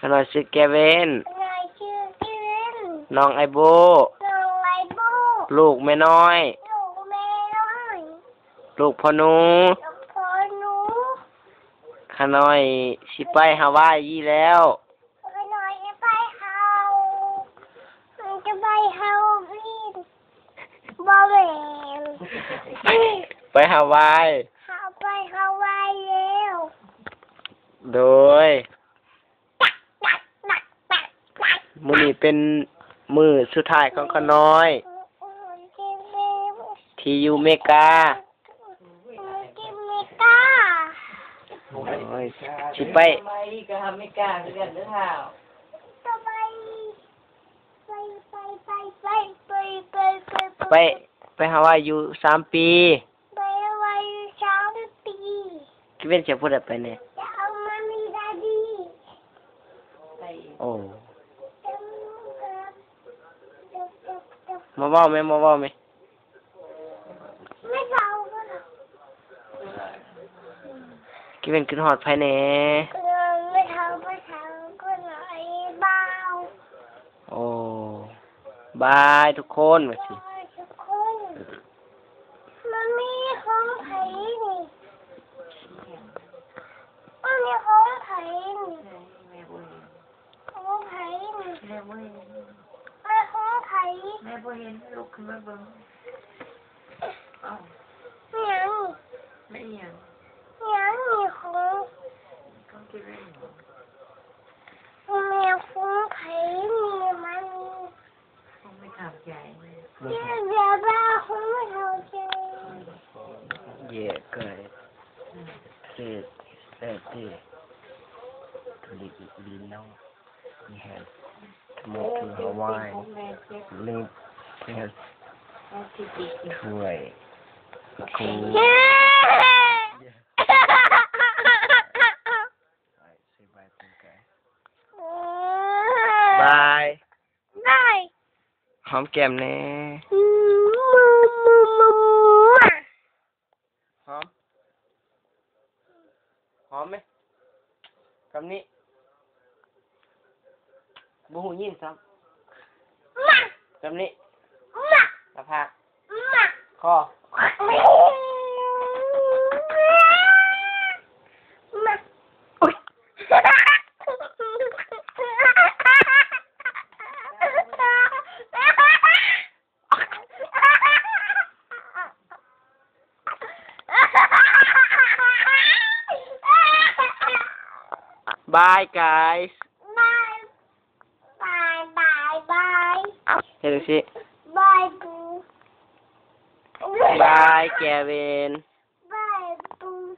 ขนอยชื่อแกเวน นายชื่อเกนน้องไอโบน้องไอโบลูกแม่น้อย ลูกแม่น้อย ลูกพ่อหนู ลูกพ่อหนู ขนอยสิไปฮาวายยี่แล้ว ขนอยจะไปเฮาจะไปเฮาวินบอแมน ไปฮาวาย เฮาไปเฮาวายแล้ว โดยมื้อนี้เป็นมื้อสุดท้ายของขน้อย ที่อยู่เมกาโอ้ยสิไป ก็ทำไม่กล้าเรื่องเด้อข่าว ไปฮาวายอยู่3 ปี ไปไว้สามปี คิดเป็นเสียพูดไปเนี่ย จะเอามามีดาดี ไป โอ้มาเว้าไหม ไม่เบาก็หรอก คิดเป็นขึ้นฮอดภายใน ไม่เท่าก็หน่อยเบา โอ้บายทุกคนว่าสิ ทุกคนมันมีของไผ่นี่มันมีของไผ่นี่ แม่บ่เห็น ของไผ่นี่ แม่บ่เห็น ไม่ของไผ่ แม่บ่เห็นลุกขึ้นมาเบิ่งเอ้า เนี่ย แม่ยัง เนี่ยมีของ ต้องคิดไว้หนู มีของไผ่นี่มัน ต้องไม่ขับใจ เดี๋ยวบ้าของไม่เข้าใจ เย่เกิดเศษที่ทุลิลีน้องมีแฮนหมดถึงฮาวายลืมแค่ช่วยครูบายได้ หอมแก้มแน่หอมไหมคำนี้บูหูยินซ้ำคำนี้กระพากคอ Bye guys. Bye. Here you see. Bye, boo. Bye, Kevin. Bye, boo.